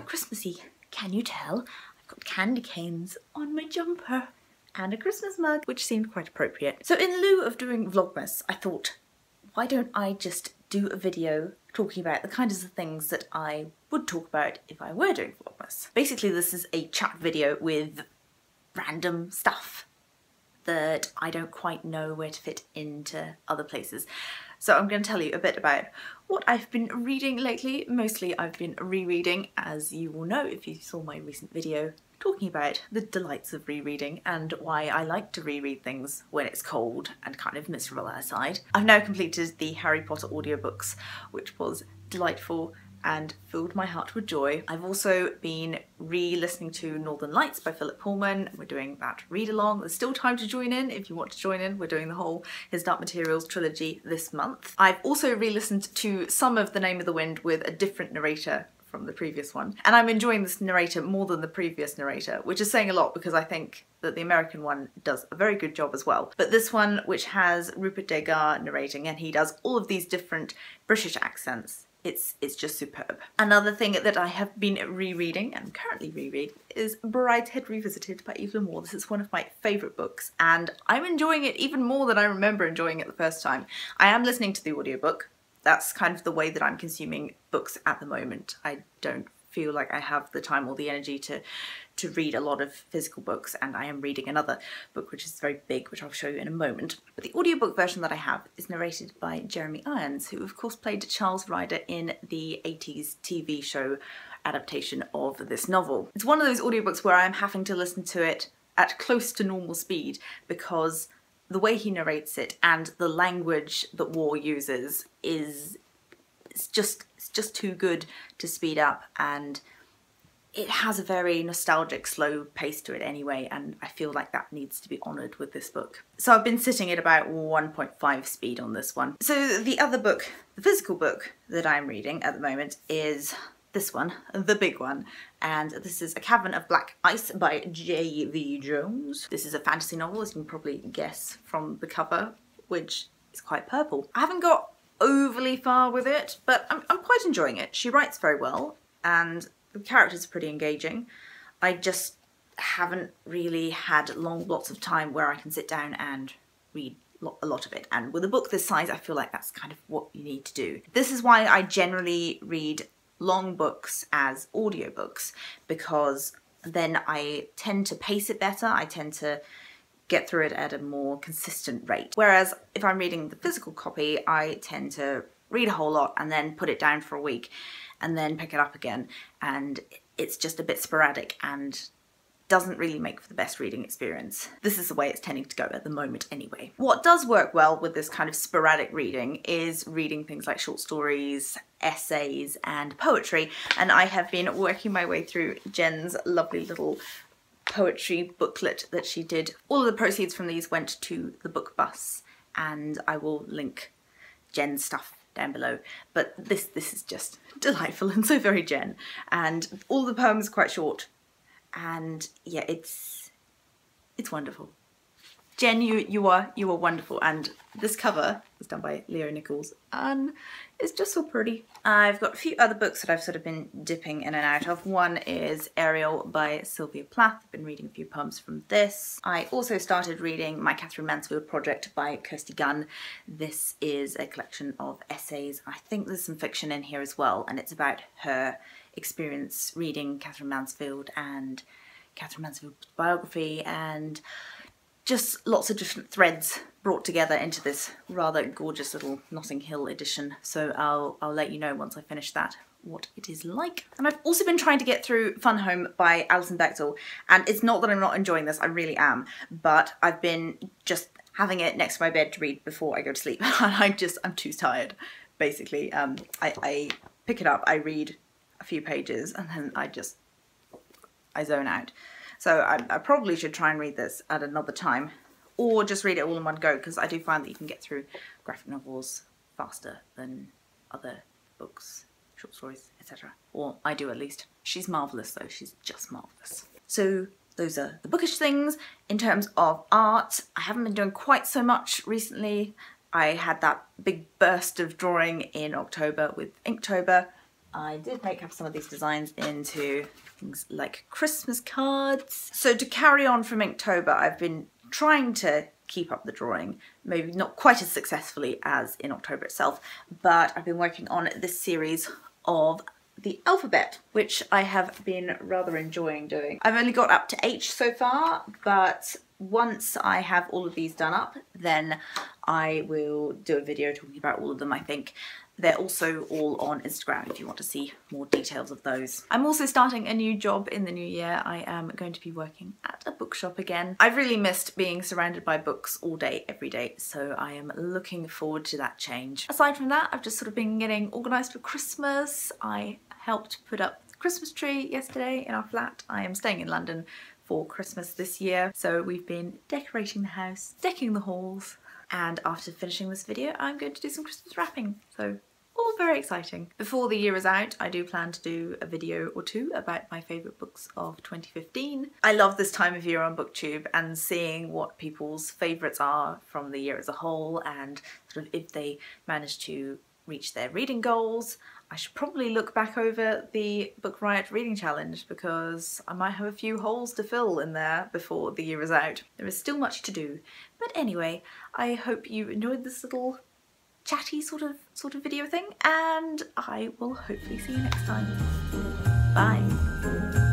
Christmassy. Can you tell? I've got candy canes on my jumper and a Christmas mug, which seemed quite appropriate. So in lieu of doing Vlogmas, I thought, why don't I just do a video talking about the kinds of things that I would talk about if I were doing Vlogmas. Basically, this is a chat video with random stuff that I don't quite know where to fit into other places. So I'm going to tell you a bit about what I've been reading lately. Mostly I've been rereading, as you will know if you saw my recent video talking about the delights of rereading and why I like to reread things when it's cold and kind of miserable outside. I've now completed the Harry Potter audiobooks, which was delightful and filled my heart with joy. I've also been re-listening to Northern Lights by Philip Pullman. We're doing that read-along. There's still time to join in if you want to join in. We're doing the whole His Dark Materials trilogy this month. I've also re-listened to some of The Name of the Wind with a different narrator from the previous one. And I'm enjoying this narrator more than the previous narrator, which is saying a lot because I think that the American one does a very good job as well. But this one, which has Rupert Degas narrating, and he does all of these different British accents, it's just superb. Another thing that I have been rereading, and currently reread, is Brideshead Revisited by Evelyn Waugh. This is one of my favourite books, and I'm enjoying it even more than I remember enjoying it the first time. I am listening to the audiobook. That's kind of the way that I'm consuming books at the moment. I don't feel like I have the time or the energy to read a lot of physical books, and I am reading another book which is very big, which I'll show you in a moment. But the audiobook version that I have is narrated by Jeremy Irons, who of course played Charles Ryder in the 80s TV show adaptation of this novel. It's one of those audiobooks where I'm having to listen to it at close to normal speed because the way he narrates it and the language that Waugh uses is it's just too good to speed up, and it has a very nostalgic slow pace to it anyway, and I feel like that needs to be honoured with this book. So I've been sitting at about 1.5 speed on this one. So the other book, the physical book that I'm reading at the moment is this one, the big one, and this is A Cavern of Black Ice by J.V. Jones. This is a fantasy novel, as you can probably guess from the cover, which is quite purple. I haven't got overly far with it, but I'm quite enjoying it. She writes very well, and the characters are pretty engaging. I just haven't really had lots of time where I can sit down and read a lot of it, and with a book this size I feel like that's kind of what you need to do. This is why I generally read long books as audiobooks, because then I tend to pace it better, I tend to get through it at a more consistent rate. Whereas if I'm reading the physical copy, I tend to read a whole lot and then put it down for a week and then pick it up again, and it's just a bit sporadic and doesn't really make for the best reading experience. This is the way it's tending to go at the moment anyway. What does work well with this kind of sporadic reading is reading things like short stories, essays and poetry, and I have been working my way through Jen's lovely little poetry booklet that she did. All of the proceeds from these went to the book bus, and I will link Jen's stuff down below, but this is just delightful and so very Jen, and all the poems are quite short, and yeah, it's wonderful. Jen, you are wonderful, and this cover was done by Leo Nichols and it's just so pretty. I've got a few other books that I've sort of been dipping in and out of. One is Ariel by Sylvia Plath. I've been reading a few poems from this. I also started reading My Catherine Mansfield Project by Kirsty Gunn. This is a collection of essays. I think there's some fiction in here as well, and it's about her experience reading Catherine Mansfield and Catherine Mansfield's biography, and just lots of different threads brought together into this rather gorgeous little Notting Hill edition. So I'll let you know once I finish that what it is like. And I've also been trying to get through Fun Home by Alison Bechdel, and it's not that I'm not enjoying this, I really am, but I've been just having it next to my bed to read before I go to sleep, and I'm too tired, basically. I pick it up, I read a few pages, and then I zone out. So I probably should try and read this at another time, or just read it all in one go, because I do find that you can get through graphic novels faster than other books, short stories, etc. Or I do at least. She's marvellous though, she's just marvellous. So those are the bookish things. In terms of art, I haven't been doing quite so much recently. I had that big burst of drawing in October with Inktober, I did make up some of these designs into things like Christmas cards. So to carry on from Inktober, I've been trying to keep up the drawing, maybe not quite as successfully as in October itself, but I've been working on this series of the alphabet, which I have been rather enjoying doing. I've only got up to H so far, but once I have all of these done up, then I will do a video talking about all of them, I think. They're also all on Instagram if you want to see more details of those. I'm also starting a new job in the new year. I am going to be working at a bookshop again. I've really missed being surrounded by books all day, every day, so I am looking forward to that change. Aside from that, I've just sort of been getting organised for Christmas. I helped put up the Christmas tree yesterday in our flat. I am staying in London for Christmas this year, so we've been decorating the house, decking the halls, and after finishing this video, I'm going to do some Christmas wrapping. So all very exciting. Before the year is out, I do plan to do a video or two about my favourite books of 2015. I love this time of year on BookTube and seeing what people's favourites are from the year as a whole, and sort of if they manage to reach their reading goals. I should probably look back over the Book Riot Reading Challenge because I might have a few holes to fill in there before the year is out. There is still much to do. But anyway, I hope you enjoyed this little chatty sort of video thing, and I will hopefully see you next time. Bye!